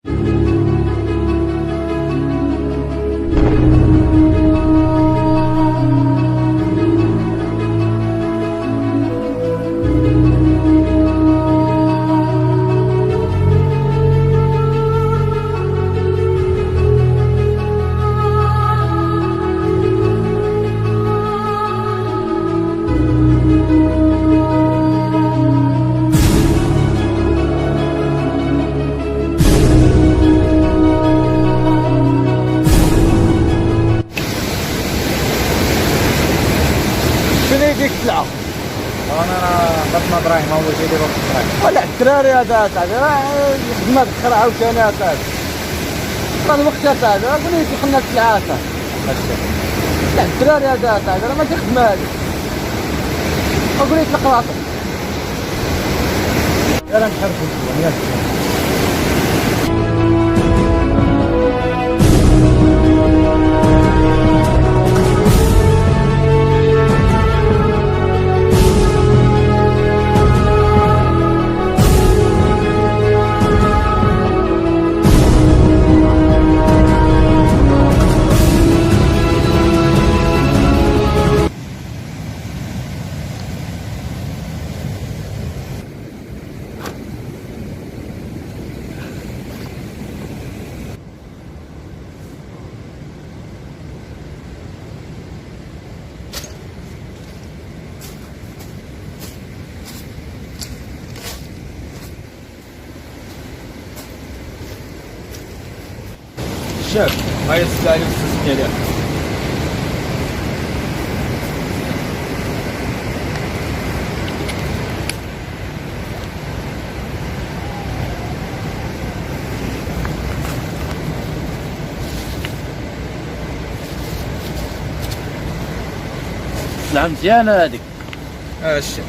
شنو يديك السلعة؟ انا بطنا دراهم اول شيء يديروا الدراهم. ولا الدراري هذا الخدمة تخرع عاوتاني هكا راه الوقت هذا قول لي دخلنا السلعة هكا لا الدراري هذا راه ماشي خدمة هادي قول لي طلق راسك يلا نحرقو يلا شاف هاي السلعة اللي مستثمرين عليها. سلعة مزيانة هاديك الشاف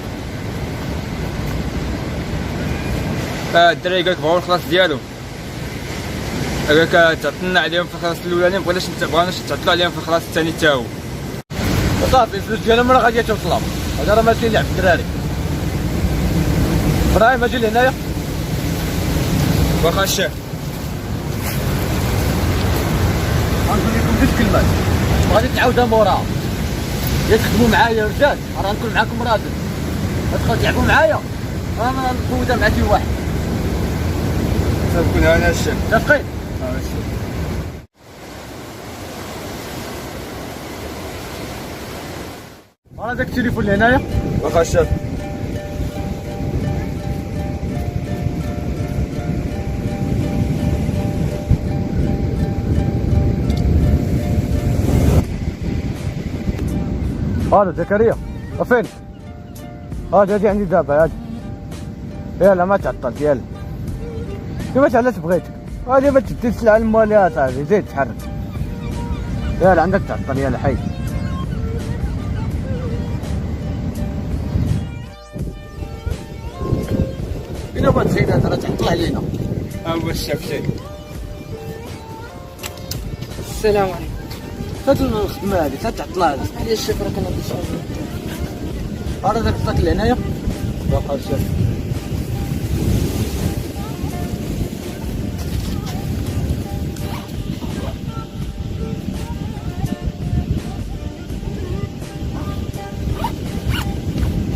الدراري قالك بغاو الخلاص ديالو هكاك تعطلنا عليهم في الخلاص الاولاني مبغيناش نتعطلوا عليهم في الخلاص الثاني تا هو صافي الفلوس ديالهم راه غادي توصلهم هذا راه ماشي لعب الدراري ابراهيم اجي لهنايا واخا الشاف غنقول لكم جوج كلمات غادي تعاودها موراها يا تخدموا معايا رجال راه نكون معاكم راجل تدخلوا تلعبوا معايا راه ما نفوتها مع شي واحد تكون انا الشاف متفقين راه داك التليفون اللي هنايا واخا الشاف هذا زكريا فين؟ هذا جي عندي دابا هادي يلا ما تعطلت يلا كيفاش علاش بغيتك هادي ما تدي السلعة الماليات هادي زيد تحرك يلا عندك تعطل يلا حي فين هو السيد هذا راه تعطل علينا هو الشاف جاي السلام عليكم. هاد الخدمة هادي تعطل هادي علي الشيف راه كنهضر شويه. هذا داك الصاك اللي هنايا واخا الشاف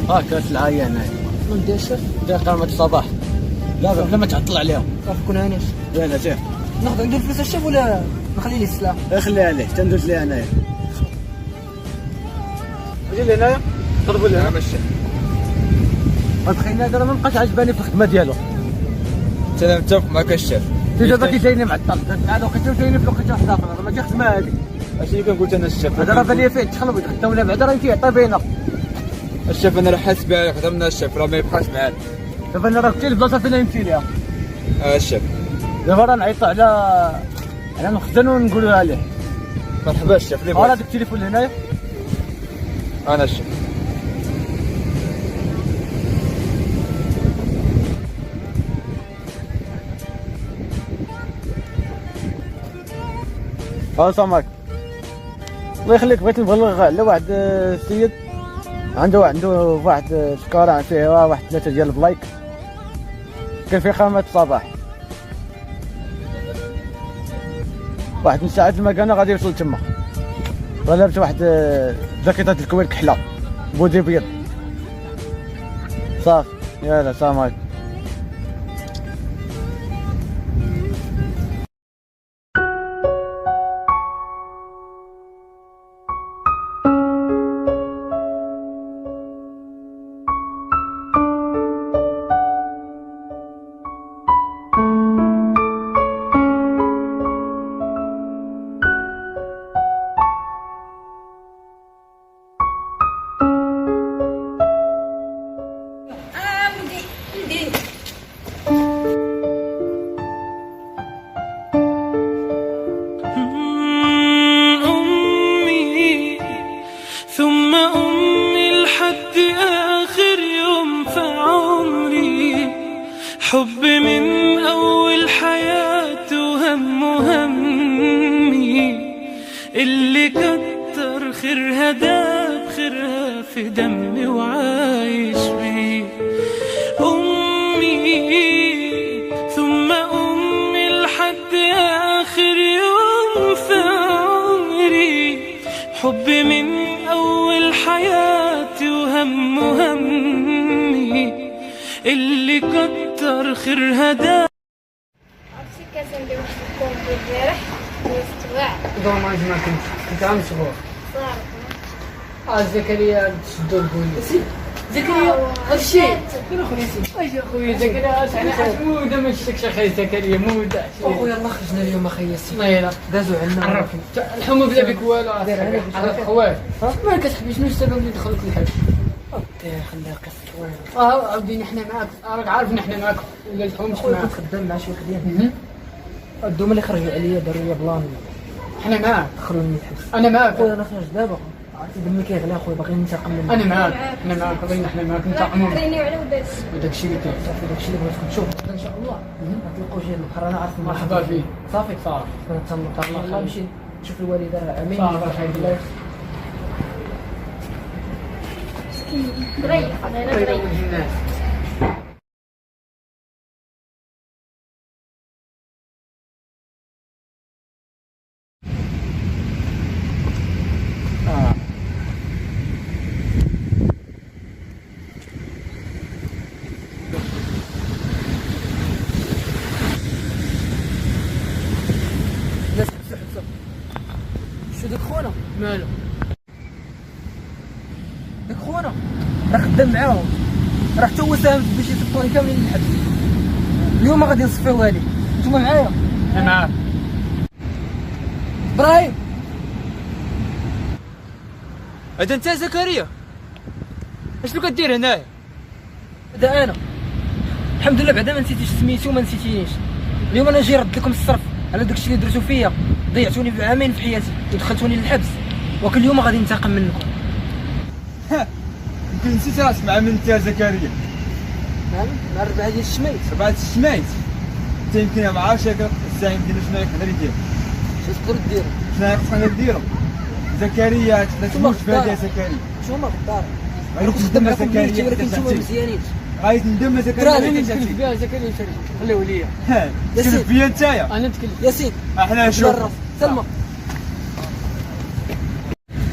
هاكا السلعة هي هنايا شنو ندير الشيف؟ دير قامة الصباح لا بلا ما تعطل عليهم صافي كون هاني. يلا سير ناخذ ندير الفلوس الشيف ولا نخلي ليه السلعه؟ خليها عليه تندوز ليه هنايا اجي لهنايا ضربوا لهنا نعم الشاف الخينا هذا راه ما بقاش عجباني في الخدمة ديالو انا متفق معك الشاف في دابا كيجيني معطل هذا الوقت جايني في الوقت واحد اخر راه ماشي خدمة هادي اش اللي كنقول انا الشاف هذا راه بان لي فيه تخلط حتى ولا بعدا راه كيعطي بينا الشاف انا راه حاسس بها خدمنا الشاف راه ما يبقاش معانا دابا انا راه كنت البلاصة فين يمشي ليها الشاف دابا راه نعيطوا على المخزن ونقولوها ليه مرحبا الشاف اللي ها بغيت هذاك التليفون اللي هنايا انا الشاف السلام عليكم الله يخليك بغيت نبلغ على واحد السيد عنده واحد سكارة فيه واحد 3 ديال البلايك كان فيه خامة الصباح واحد من ساعات المكانه غادي يوصل تما، ولابس واحد جاكيطه الكوير كحله بودي بيض. صافي يلا سلام عليكم. أمي ثم أمي لحد آخر يوم في عمري، حب من أول حياتي وهم همي، اللي كتر خيرها داب خيرها في دمي وعايش بيه. أمي ثم أمي لحد آخر يوم في عمري، حب من أول حياتي وهم همي، اللي كتر خيرها ده. عرفتي كتندير واحد الكونفي البارح واستواع دوما ما كنت عام شغور. صار زكريا تشدو الكولي. زكريا هادشي فين اخويا سي؟ اجي اخويا زكريا انا موده ما شفتكش اخويا زكريا موده. اخويا الله خرجنا اليوم اخويا سي. لا دازو عنا عرفني الحمو بلا بك والو خويا. ما كتحبش شنو السبب اللي دخلك للحبس؟ خليها قصة وين عاوديني حنا معاك، راك عارف حنا معاك ولا الحوم مش معاك. خدام مع شي وحدين الدوما اللي خرجوا عليا داروا لي بلان. حنا معاك دخلوني الحبس. انا معاك خويا، انا خرج دابا عرفتي دمي كيغلى اخويا باغي ننتقم منك. انا معاك بغينا حنا معاك ننتقموا رينيو على وداك وداكشي اللي كاين صافي. داكشي اللي بغيتكم تشوفوا ان شاء الله نطلقوا جهه البحر. انا عارف مرحبا فيه صافي كنتمنى الله نمشي نشوف الوالده امين. دريح انا دريح. شو داك خونا مالو؟ داك خونا راه خدام معاهم، راه حتى هو ساهم باش يصفوني كاملين للحبس. اليوم غادي نصفيوها لي. نتوما معايا؟ انا معاك. ابراهيم هذا انت زكريا؟ اشنو كدير هنايا؟ هذا انا. الحمد لله بعدا ما نسيتيش سميتو وما نسيتينيش. اليوم انا جاي نرد لكم الصرف على داكشي اللي درتو فيا. ضيعتوني بعامين في حياتي ودخلتوني للحبس، ولكن اليوم غادي ننتقم منكم. يمكن نسيت راسك مع من انت يا زكريا. نعم مع الربعه ديال الشميت. بعد الشمايت انت يمكن ما عارفش الساهم ديالو شنو يقدر يدير. شنو تقدروا ديروا؟ شنو خصنا نديرو؟ زكريا تموت في هذا يا زكريا. نتوما في الدار غيروح تخدم مع زكريا ولكن نتوما مزيانين. غايت ندم زكريا. ترى انا نتكلف بها زكريا شريف خليه ليا. تكلف بيا نتايا. انا نتكلف ياسين. احنا شوف سلمى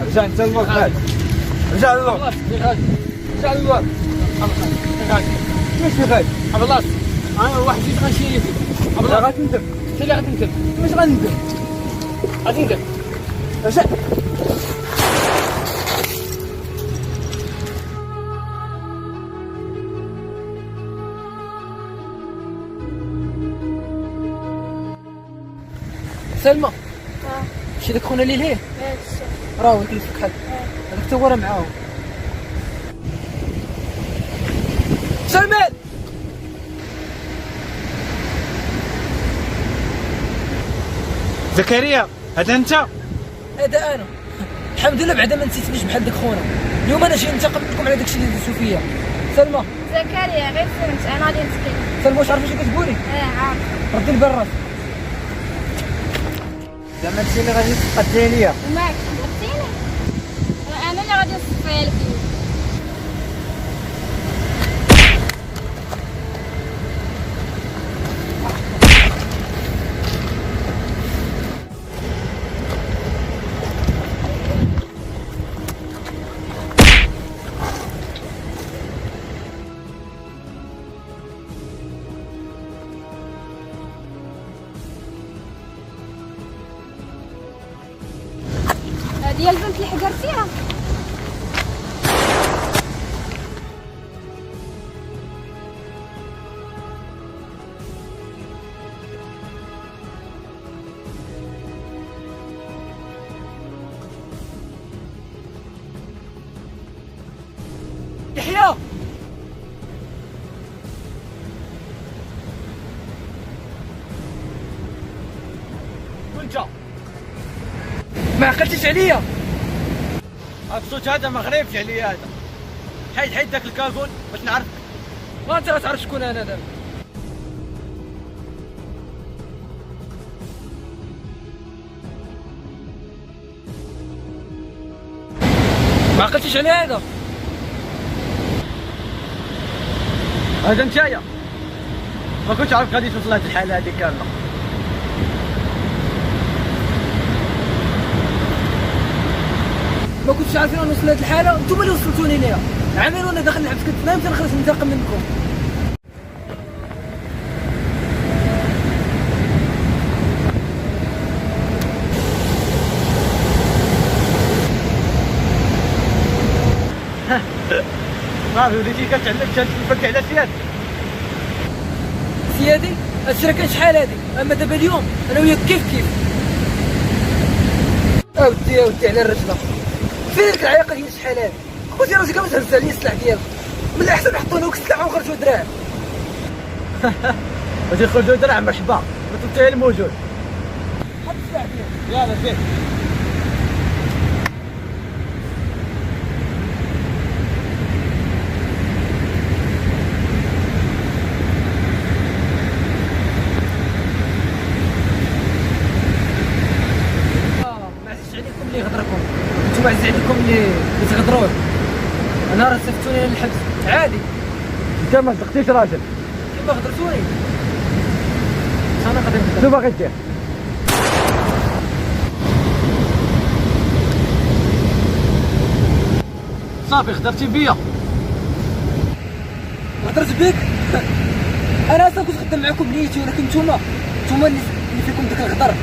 رجع انت للوقت. رجع للوقت. رجع للوقت. ماشي غايب خلاص انا واحد جيت غنشيري فيك. غتندم. انت اللي غتندم. مش غندم. غادي ندم. رجع. سلمى شي داك خونا اللي لهيه راه انت اللي فيك حد هذاك تا هو راه معاهم. سلمان زكريا هذا انت؟ هذا انا. الحمد لله بعدا ما نسيتنيش بحال داك خونا. اليوم انا جاي ننتقم منكم على داكشي اللي درتو فيا. سلمى زكريا غير فهمت انا غادي نتكلم. سلمى واش عارفه اش كتقولي؟ عارف. ردي البال راسك. زعما انت اللي غادي تقتلي ليا. وماك خلقتيني انا اللي غادي نصفيها لك. ديال البنت اللي حضرتيها. يحيى وانت ما عقلتيش عليا. هاد الصوت هذا ما غريبش عليا هذا. حيد داك الكاكون باش نعرفك. ما انت غتعرف شكون انا دابا. ما عقلتيش على هذا. هذا نتايا ما كنتش عارف غادي توصل لهاد الحاله هذه كامله. ما كنتش عارفين نوصل لهاد الحاله، نتوما اللي وصلتوني ليها. عامل وانا داخل الحبس كنت نايم تنخلص ننتقم منكم. صافي وليتي كتعلم تفك على سيادتك. سيادي هادشي راه كان شحال هادي، اما دابا اليوم انا وياك كيف اودي على الرجله. فين ديك العياقه ديال شحال هادي؟ خوتي راسك ما تهز عليا السلاح ديالك، من الاحسن يحطوا لك السلاح ونخرجوا دراع. باش يخرجوا درع مرحبا ما انت الموجود. حط السلاح ديالك. يلا زين. ما عزيزش عليكم اللي يغدركم، نتوما عزيز عليكم اللي تغدروا. انا راه صيفطوني للحبس عادي انت ما صدقتيش راجل. كيما غدرتوني. انا غادي نغدر. شنو باغي دير؟ صافي خدرتي بيا. هضرت بك. انا اصلا كنت خدام معكم بنيتي، ولكن نتوما اللي فيكم ديك الغدر.